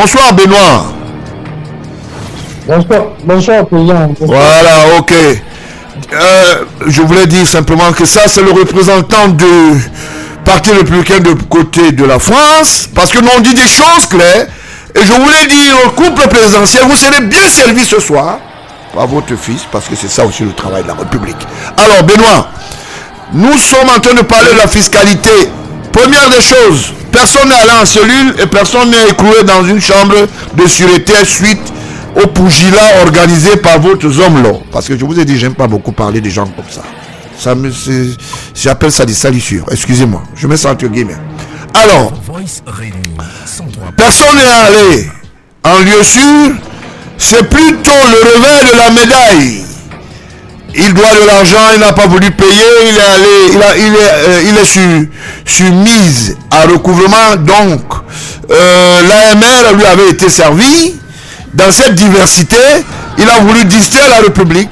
Bonsoir Benoît. Bonsoir président. Voilà, ok. Je voulais dire simplement que ça, c'est le représentant du Parti républicain de côté de la France, parce que nous on dit des choses claires. Et je voulais dire au couple présidentiel, vous serez bien servi ce soir par votre fils, parce que c'est ça aussi le travail de la République. Alors Benoît, nous sommes en train de parler de la fiscalité. Première des choses, personne n'est allé en cellule et personne n'est écroué dans une chambre de sûreté suite au pugilat organisé par votre homme-là. Parce que je vous ai dit, j'aime pas beaucoup parler des gens comme ça. J'appelle ça des salissures. Excusez-moi, je mets ça entre guillemets. Alors, personne n'est allé en lieu sûr. C'est plutôt le revers de la médaille. Il doit de l'argent, il n'a pas voulu payer, il est sur mise à recouvrement. Donc, l'AMR lui avait été servi. Dans cette diversité, il a voulu distraire la République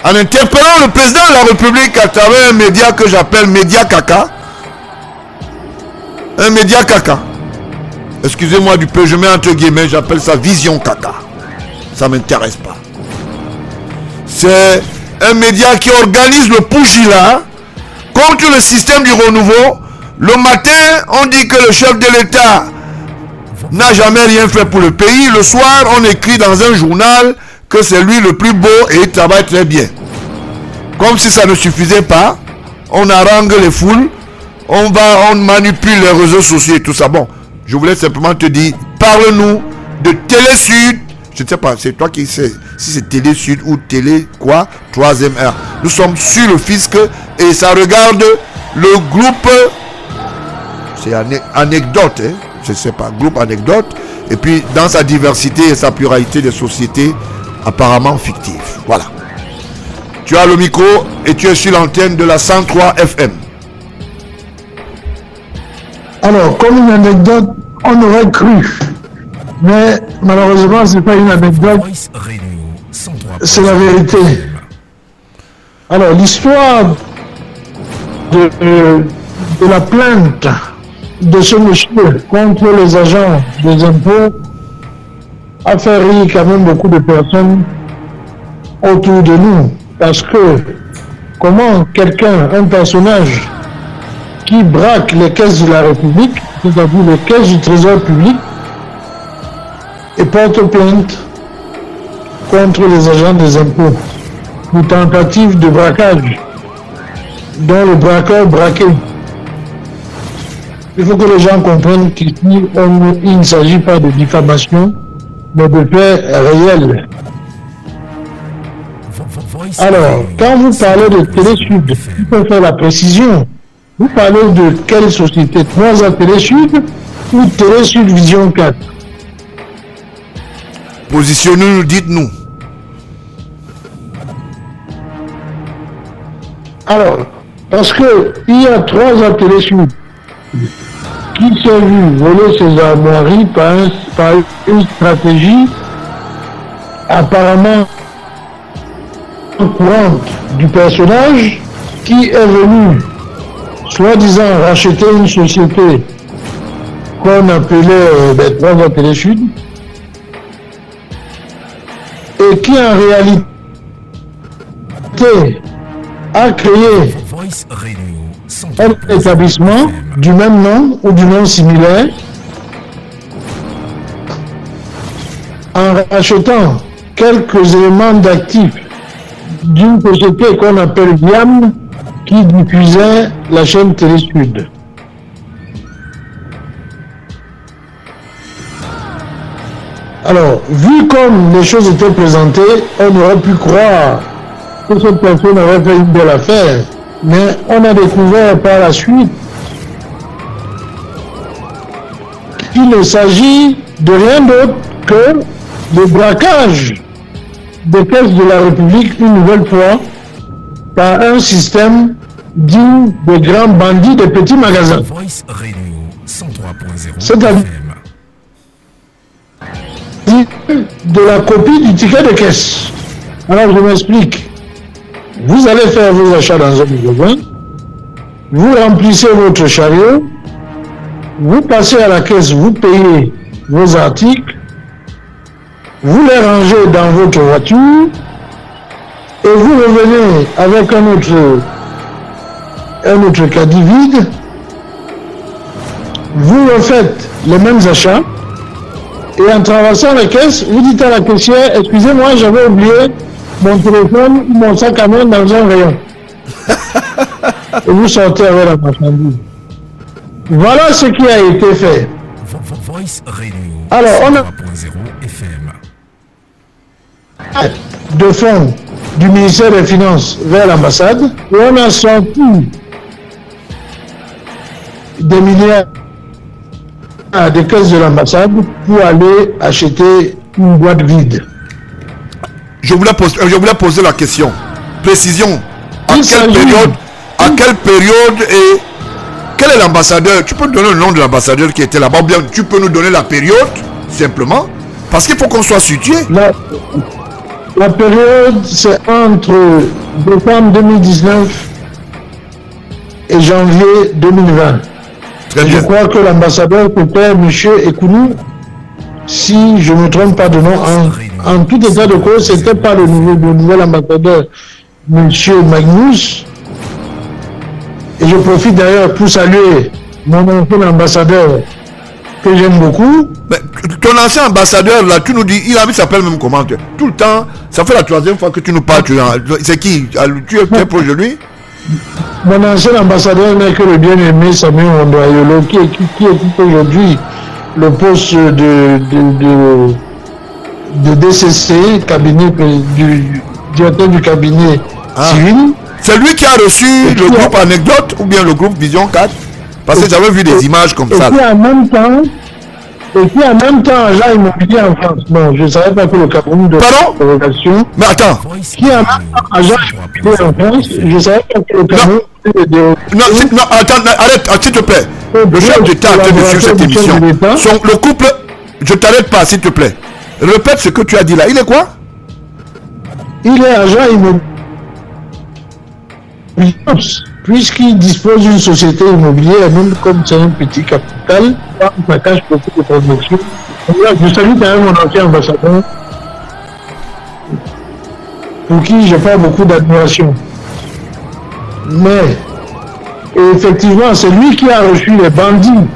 en interpellant le président de la République à travers un média que j'appelle Média Caca. Un média caca. Excusez-moi du peu, je mets entre guillemets, j'appelle ça Vision Caca. Ça ne m'intéresse pas. C'est un média qui organise le pugilat contre le système du renouveau. Le matin, on dit que le chef de l'État n'a jamais rien fait pour le pays. Le soir, on écrit dans un journal que c'est lui le plus beau et il travaille très bien. Comme si ça ne suffisait pas, on harangue les foules, on manipule les réseaux sociaux et tout ça. Bon, je voulais simplement te dire, parle-nous de Télé Sud. Je ne sais pas, c'est toi qui sais si c'est Télé Sud ou Télé quoi, 3e R. Nous sommes sur le fisc et ça regarde le groupe, c'est anecdote, hein? Je ne sais pas, groupe anecdote, et puis dans sa diversité et sa pluralité de sociétés apparemment fictives. Voilà. Tu as le micro et tu es sur l'antenne de la 103 FM. Alors, comme une anecdote, on aurait cru. Mais malheureusement, ce n'est pas une anecdote, c'est la vérité. Alors, l'histoire de la plainte de ce monsieur contre les agents des impôts a fait rire quand même beaucoup de personnes autour de nous. Parce que comment quelqu'un, un personnage qui braque les caisses de la République, c'est-à-dire les caisses du Trésor public, et porte plainte contre les agents des impôts pour tentative de braquage dont le braqueur braqué. Il faut que les gens comprennent qu'ici, il ne s'agit pas de diffamation, mais de faits réels. Alors, quand vous parlez de Télé Sud, il faut faire la précision. Vous parlez de quelle société? 3A Télé Sud ou Télé Sud Vision 4? Positionnez-nous, dites-nous. Alors, parce que il y a 3A Télé Sud qui s'est vu voler ses armoiries par une stratégie apparemment courante du personnage qui est venu soi-disant racheter une société qu'on appelait les 3A Télé Sud et qui en réalité a créé un établissement du même nom ou du nom similaire en rachetant quelques éléments d'actifs d'une société qu'on appelle Viam qui diffusait la chaîne Télé Sud. Alors, vu comme les choses étaient présentées, on aurait pu croire que cette personne avait fait une belle affaire. Mais on a découvert par la suite qu'il ne s'agit de rien d'autre que le braquage des caisses de la République une nouvelle fois par un système digne de grands bandits de petits magasins. C'est-à-dire de la copie du ticket de caisse. Alors je m'explique. Vous allez faire vos achats dans un magasin, vous remplissez votre chariot, vous passez à la caisse, vous payez vos articles, vous les rangez dans votre voiture et vous revenez avec un autre caddie vide. Vous refaites les mêmes achats et en traversant la caisse, vous dites à la caissière, excusez-moi, j'avais oublié mon téléphone ou mon sac à main dans un rayon. Et vous sortez avec la marchandise. Voilà ce qui a été fait. Alors, on a de fonds du ministère des Finances vers l'ambassade et on a sorti des milliards des caisses de l'ambassade pour aller acheter une boîte vide. Je voulais poser la question. Précision. À quelle période et quel est l'ambassadeur? Tu peux nous donner le nom de l'ambassadeur qui était là-bas ou bien tu peux nous donner la période simplement parce qu'il faut qu'on soit situé. La période, c'est entre décembre 2019 et janvier 2020. Très bien. Je crois que l'ambassadeur c'était M. Ekounou, si je ne me trompe pas de nom. En tout état de cause, c'était pas le nouvel ambassadeur, M. Magnus. Et je profite d'ailleurs pour saluer mon ancien ambassadeur que j'aime beaucoup. Mais ton ancien ambassadeur là, tu nous dis, il s'appelle même comment? Tout le temps, ça fait la 3e fois que tu nous parles. C'est qui? Tu es très proche de lui? Mon ancien ambassadeur n'est que le bien-aimé Samuel Ondoayolo qui occupe aujourd'hui le poste de DCC, cabinet du directeur du cabinet civil. C'est lui qui a reçu le groupe Anecdote ou bien le groupe Vision 4? Parce que j'avais vu des images comme ça. Et qui en même temps agent immobilier en France. Non, je ne savais pas que le Cameroun de Pardon? Mais attends. Qui en même temps agent immobilier en France, je ne savais pas que le Cameroun non, attends, arrête, s'il te plaît. Le chef d'État a tenu sur cette émission. Le couple, je t'arrête pas, s'il te plaît. Répète ce que tu as dit là. Il est quoi? Il est agent immobilier. Puisqu'il dispose d'une société immobilière, même comme c'est un petit capital, ça cache beaucoup de transactions. Je salue quand même mon ancien ambassadeur, pour qui je fais beaucoup d'admiration. Mais, effectivement, c'est lui qui a reçu les bandits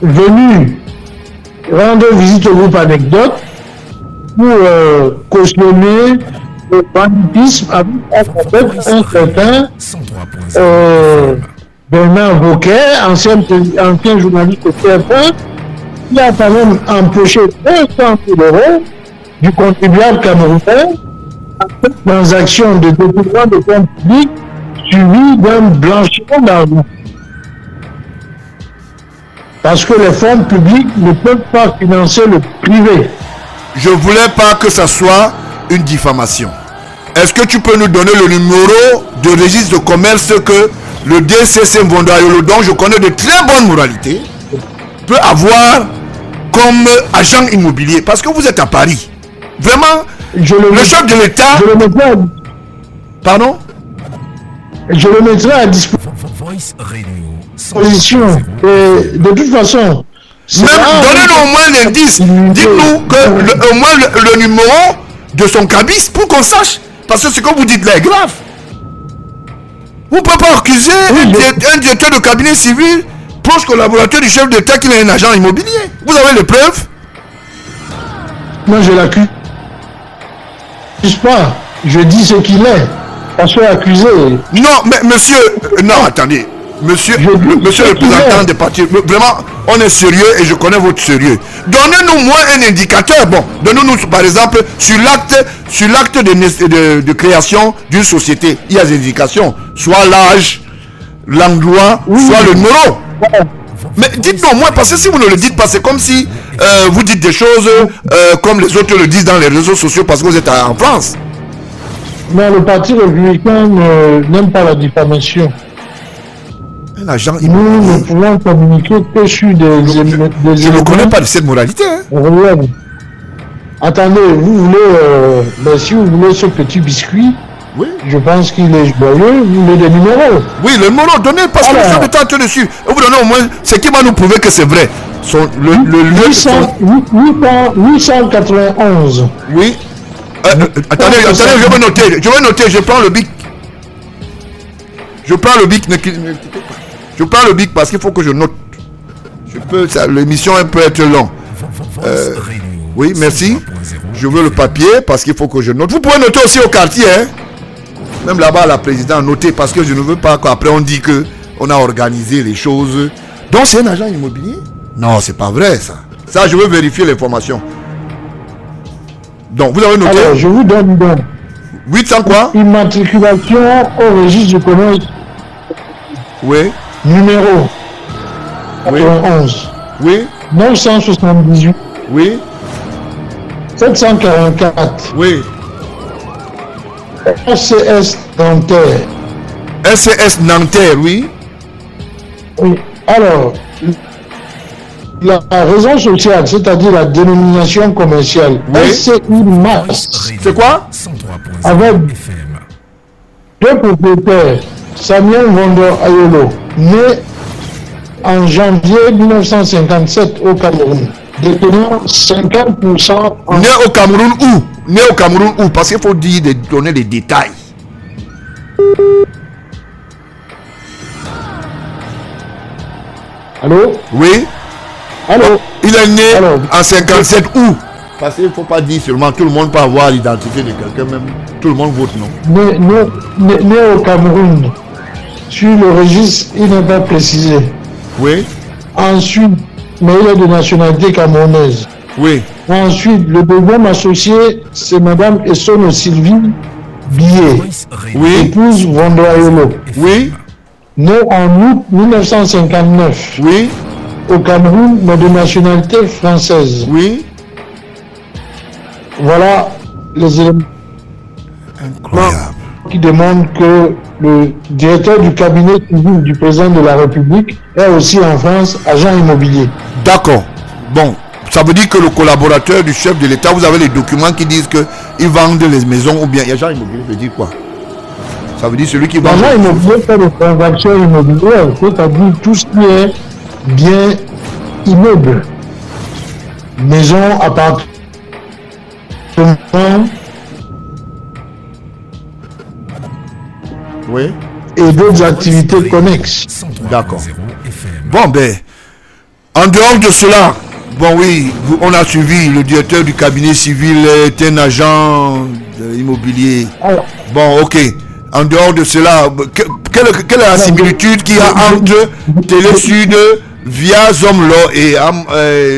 venus rendre visite au groupe Anecdote pour cautionner le banditisme avec un certain Bernard Bocquet, ancien journaliste de TF1, qui a quand même empoché 200 000 € du contribuable camerounais à cette transaction de détournement de fonds publics suivi d'un blanchiment d'argent. Parce que les fonds publics ne peuvent pas financer le privé. Je voulais pas que ça soit une diffamation. Est-ce que tu peux nous donner le numéro de registre de commerce que le DCC Mvondoayolo, dont je connais de très bonnes moralités, peut avoir comme agent immobilier? Parce que vous êtes à Paris. Vraiment, le chef de l'État... Pardon? Je le mettrai à disposition. De toute façon... Donnez-nous au moins l'indice. Dites-nous au moins le numéro de son cabis pour qu'on sache. Parce que ce que vous dites là est grave. Vous ne pouvez pas accuser un directeur de cabinet civil, proche collaborateur du chef d'État, qu'il est un agent immobilier. Vous avez les preuves? Moi, je l'accuse pas. Je dis ce qu'il est. Parce que accusé. Non, mais monsieur... non, attendez. Monsieur le représentant des partis, vraiment, on est sérieux et je connais votre sérieux. Donnez-nous moins un indicateur. Bon, donnez-nous par exemple sur l'acte de création d'une société. Il y a des indications, soit l'âge, l'endroit, soit le numéro. Mais dites-nous au moins, parce que si vous ne le dites pas, c'est comme si vous dites des choses comme les autres le disent dans les réseaux sociaux parce que vous êtes en France. Mais le parti républicain n'aime pas la diffamation. Nous ne pouvons communiquer que sur des je ne connais pas de cette moralité. Hein. Attendez, vous voulez, si vous voulez ce petit biscuit, oui. Je pense qu'il est joyeux, vous voulez des numéros. Oui, le numéro, donnez, parce que le chef d'État est dessus. Et vous donnez au moins ce qui va nous prouver que c'est vrai. le lieu de son... 891. Oui. Attendez, je vais noter, je prends le bic. Je prends le bic, ne quittez pas. Je prends le bic parce qu'il faut que je note. L'émission peut être longue. Oui, merci. Je veux le papier parce qu'il faut que je note. Vous pouvez noter aussi au quartier, hein. Même là-bas, la présidente, notez parce que je ne veux pas qu'après on dit que on a organisé les choses. Donc c'est un agent immobilier? Non, c'est pas vrai ça. Ça, je veux vérifier l'information. Donc, vous avez noté. Alors, je vous donne donc 800 quoi? immatriculation au registre du commerce. Oui. Numéro Oui. 91. Oui. 978. Oui. 744. Oui. SCS Nanterre. SCS Nanterre, oui. Oui. Alors, la raison sociale, c'est-à-dire la dénomination commerciale, Oui. SCI Mass, C'est quoi? avec deux propriétaires, Samuel Vondo Ayolo, né en janvier 1957 au Cameroun, détenant 50% en... Né au Cameroun où? Né au Cameroun où? Parce qu'il faut donner les détails. Allô? Oui. Allô? Il est né Alors, en 57 où? Parce qu'il ne faut pas dire seulement tout le monde peut avoir l'identité de quelqu'un, même tout le monde vote non. Né au Cameroun. Sur le registre, il n'est pas précisé. Oui. Ensuite, mais il est de nationalité camerounaise. Oui. Ensuite, le deuxième associé, c'est Madame Essono Sylvie Billet, Oui. épouse Vondo Ayolo, Oui. née en août 1959 Oui. au Cameroun, mais de nationalité française. Oui. Voilà les éléments Incroyable. qui démontrent que le directeur du cabinet civil du président de la République est aussi en France agent immobilier. D'accord. Bon, ça veut dire que le collaborateur du chef de l'État, vous avez les documents qui disent qu'ils vendent les maisons ou bien... Agent immobilier veut dire quoi? Ça veut dire celui qui vend... L'agent immobilier fait des transactions immobilières, c'est-à-dire tout ce qui est bien immeuble, maison, appartement, Oui. et d'autres activités connexes. D'accord. Bon, ben, en dehors de cela, bon oui, on a suivi le directeur du cabinet civil est un agent immobilier. Alors, Bon, ok. En dehors de cela, quelle est la similitude qu'il y a entre Télé Sud via Zomlo et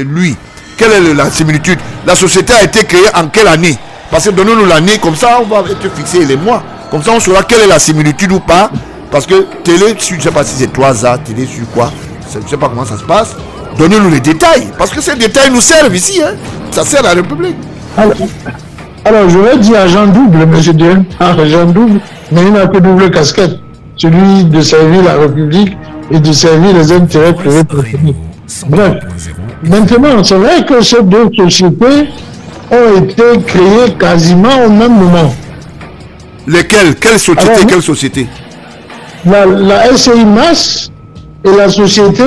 lui? Quelle est la similitude? La société a été créée en quelle année? Parce que donnez-nous l'année, comme ça on va être fixé les mois. Comme ça on saura quelle est la similitude ou pas. Parce que Télé Sud, je ne sais pas si c'est 3A, Télé Sud quoi. Je ne sais pas comment ça se passe. Donnez-nous les détails. Parce que ces détails nous servent ici. Hein. Ça sert à la République. alors, je vais dire agent double, monsieur Dieu. Agent double, mais il n'a que double casquette. Celui de servir la République et de servir les intérêts privés pratiques. Bref, maintenant, c'est vrai que ces deux sociétés ont été créées quasiment au même moment. Lesquelles? Quelle société? Alors, quelle société? La SCI Mass et la société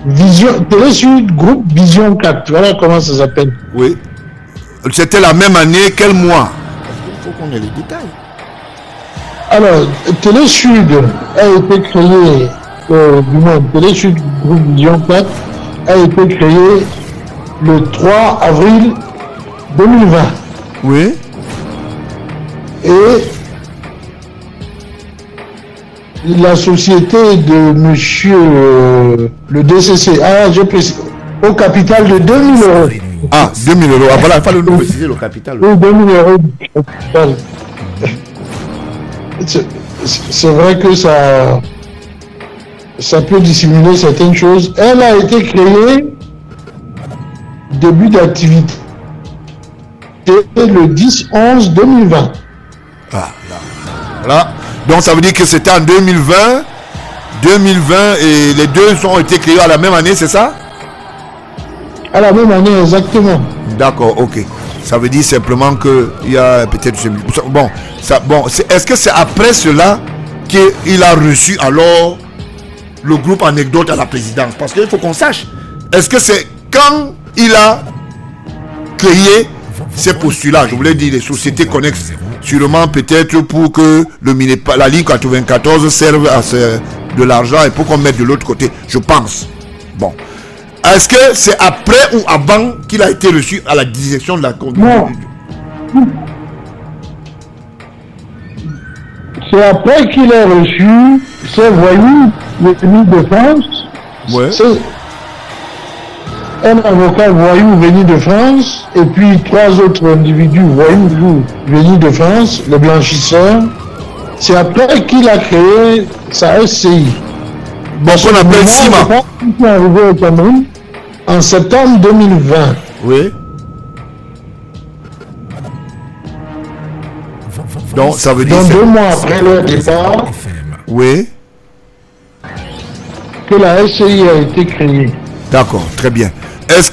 Vision, Télé Sud Groupe Vision 4. Voilà comment ça s'appelle. Oui. C'était la même année, quel mois? Il faut qu'on ait les détails. Alors, Télé Sud a été créé, du moins, Télé Sud Groupe Vision 4 a été créé le 3 avril 2020. Oui. Et la société de monsieur le DCC, j'ai précisé, au capital de 2000 euros. Ah, 2000 euros. Ah, voilà, il fallait nous préciser le capital. Oui, 2000 euros de capital. C'est vrai que ça peut dissimuler certaines choses. Elle a été créée début d'activité le 10-11-2020. Ah, là. Voilà. Donc ça veut dire que c'était en 2020 et les deux ont été créés à la même année, c'est ça? À la même année, exactement. D'accord, ok. Ça veut dire simplement qu'il y a peut-être... Bon, est-ce que c'est après cela qu'il a reçu alors le groupe anecdote à la présidence? Parce qu'il faut qu'on sache. Est-ce que c'est quand il a créé ces postulats, je voulais dire les sociétés connexes, sûrement peut-être pour que la ligne 94 serve à de l'argent et pour qu'on mette de l'autre côté, je pense. Bon. Est-ce que c'est après ou avant qu'il a été reçu à la direction de la conduite? C'est après qu'il a reçu ces voyous venus de France. Ouais. C'est un avocat voyou venu de France et puis 3 autres individus voyous venus de France, les blanchisseurs. C'est après qu'il a créé sa SCI. Bon, qu'on appelle CIMA. Il est arrivé au Cameroun en septembre 2020. Oui. Donc, ça veut dire... Donc 2 mois après leur départ, oui. que la SCI a été créée. D'accord, très bien. Est-ce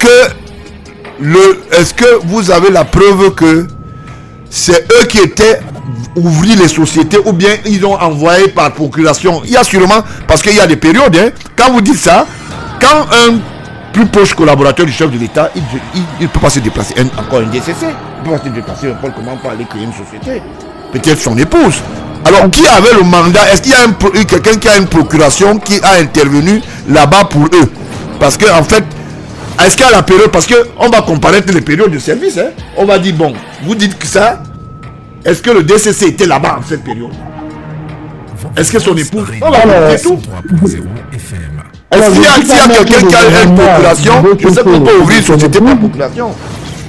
que vous avez la preuve que c'est eux qui étaient ouvrir les sociétés ou bien ils ont envoyé par procuration? Il y a sûrement, parce qu'il y a des périodes, hein, quand vous dites ça, quand un plus proche collaborateur du chef de l'État, il peut pas se déplacer, encore un DCC, il peut pas se déplacer n'importe comment pour aller créer une société. Peut-être son épouse. Alors, qui avait le mandat? Est-ce qu'il y a quelqu'un qui a une procuration qui a intervenu là-bas pour eux? Parce que, en fait, est-ce qu'à la période, parce qu'on va comparaître les périodes de service, hein, on va dire, bon, vous dites que ça, est-ce que le DCC était là-bas en cette période? Est-ce que son épouse... On va compter tout. Est-ce qu'il y a quelqu'un qui a une procuration? Je sais qu'on peut ouvrir une société par procuration.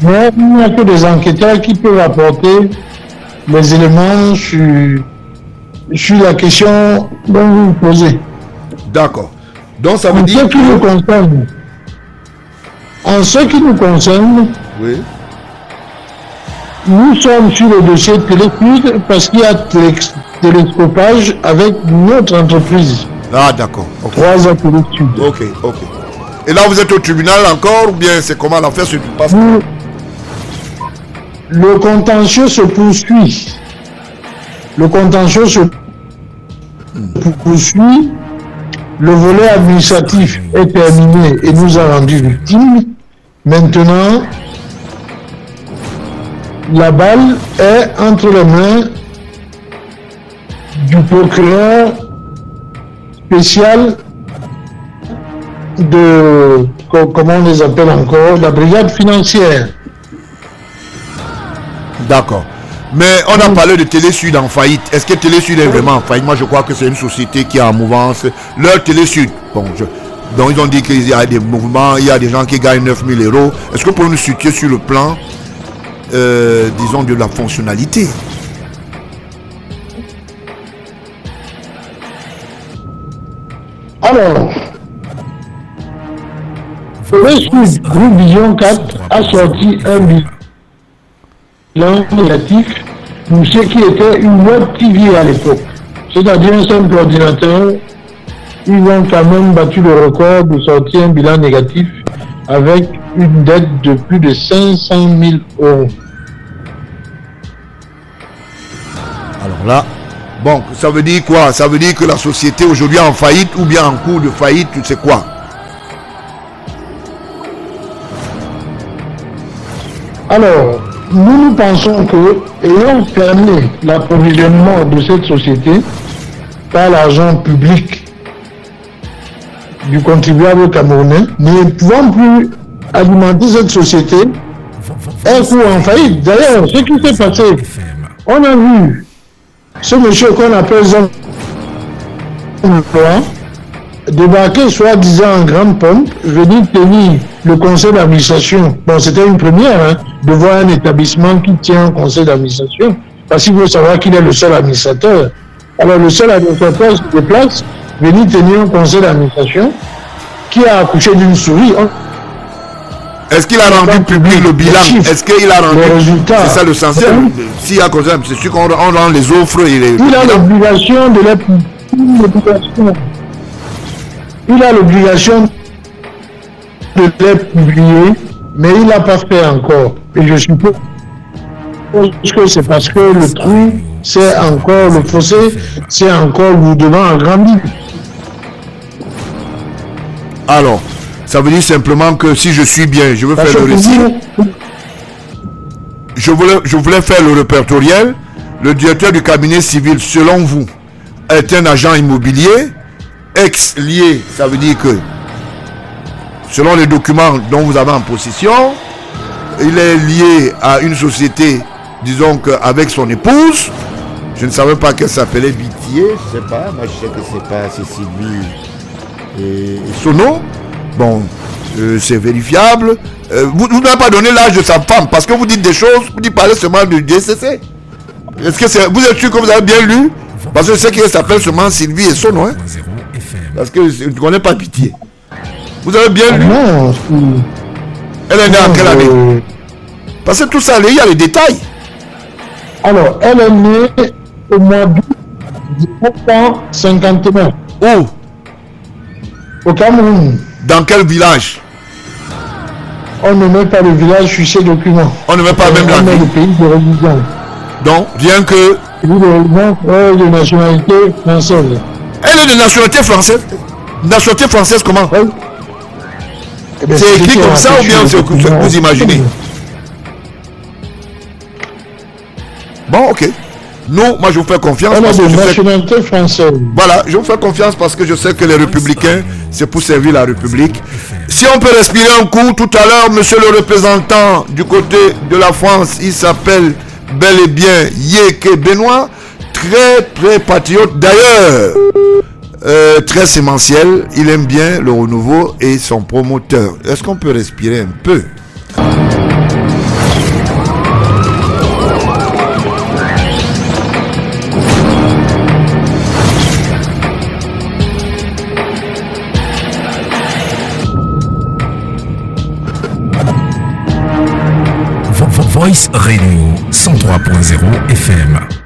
Mais il n'y a que des enquêteurs qui peuvent apporter les éléments sur la question dont vous vous posez. D'accord. Donc ça veut En dire ce qui nous concerne, oui. Nous sommes sur le dossier Téléfluide parce qu'il y a télescopage avec notre entreprise. Ah d'accord. Okay. 3 ans Téléfluide. Ok. Et là vous êtes au tribunal encore ou bien c'est comment l'affaire se passe? Le contentieux se poursuit. Le volet administratif est terminé et nous a rendu victimes. Maintenant, la balle est entre les mains du procureur spécial de, comment on les appelle encore, la brigade financière. D'accord. Mais on a parlé de Télé-Sud en faillite. Est-ce que Télé-Sud est vraiment en faillite? Moi je crois que c'est une société qui est en mouvance. Leur Télé-Sud, bon, donc ils ont dit qu'il y a des mouvements, il y a des gens qui gagnent 9 000 euros. Est-ce que vous pouvez nous situer sur le plan, disons, de la fonctionnalité? Alors, Télé-Sud, Groupe Vision 4 a sorti un bilan négatif pour ce qui était une web TV à l'époque. C'est-à-dire un simple ordinateur. Ils ont quand même battu le record de sortir un bilan négatif avec une dette de plus de 500 000 euros. Alors là, bon, ça veut dire quoi? Ça veut dire que la société aujourd'hui est en faillite ou bien en cours de faillite, tu sais quoi? Alors, nous pensons que, ayant fermé l'approvisionnement de cette société par l'argent public du contribuable camerounais, nous ne pouvons plus alimenter cette société un coup en faillite. D'ailleurs, ce qui s'est passé, on a vu ce monsieur qu'on appelle Jean débarquer soi-disant en grande pompe, venir tenir le conseil d'administration. Bon, c'était une première, hein, de voir un établissement qui tient un conseil d'administration, parce qu'il faut savoir qu'il est le seul administrateur. Alors le seul administrateur se déplace, venir tenir un conseil d'administration qui a accouché d'une souris. Est-ce qu'il a rendu public le bilan? Est-ce qu'il a rendu le résultat? C'est ça le sensé. S'il y a conseil, c'est sûr qu'on rend les offres et les... Il a l'obligation de les publier. Il a l'obligation de les publier, mais il n'a pas fait encore. Et je suppose que c'est parce que le trou, c'est encore le fossé, c'est encore vous devant agrandir. Alors, Ça veut dire simplement que si je suis bien, je veux Parce faire que le récit. vous- Je voulais faire le répertoriel. Le directeur du cabinet civil, selon vous, est un agent immobilier, ex-lié, ça veut dire que, selon les documents dont vous avez en possession, il est lié à une société, disons qu'avec son épouse. Je ne savais pas qu'elle s'appelait Bitier, je ne sais pas, moi je sais que c'est pas Sylvie et Sono. Bon, c'est vérifiable. Vous n'avez pas donné l'âge de sa femme parce que vous dites des choses, vous dites parler seulement du DCC. Est-ce que vous êtes sûr que vous avez bien lu? Parce que je sais qu'elle s'appelle seulement Sylvie et Sono, hein? Parce que je ne connais pas Pitié. Vous avez bien lu? Non, Elle est née en quelle année? Parce que tout ça, il y a les détails. alors, elle est née au mois d'août 1959 Où? au Cameroun. Dans quel village? On ne met pas le village sur ces documents. On ne met pas même la On met le ville. pays de religion. Donc, rien que... Pays de religion de nationalité française. Elle est de nationalité française. Nationalité française comment? Oui. Eh bien, C'est écrit comme ça ou bien c'est que vous imaginez? Bon, ok. Nous, moi je vous fais confiance Elle parce est que de je sais... nationalité française. Voilà, je vous fais confiance parce que je sais que les républicains, c'est pour servir la République. Si on peut respirer un coup, tout à l'heure, monsieur le représentant du côté de la France, il s'appelle bel et bien Yeke Benoît, très patriote. D'ailleurs, très sémentiel, il aime bien le renouveau et son promoteur. Est-ce qu'on peut respirer un peu? Voice Radio 103.0 FM.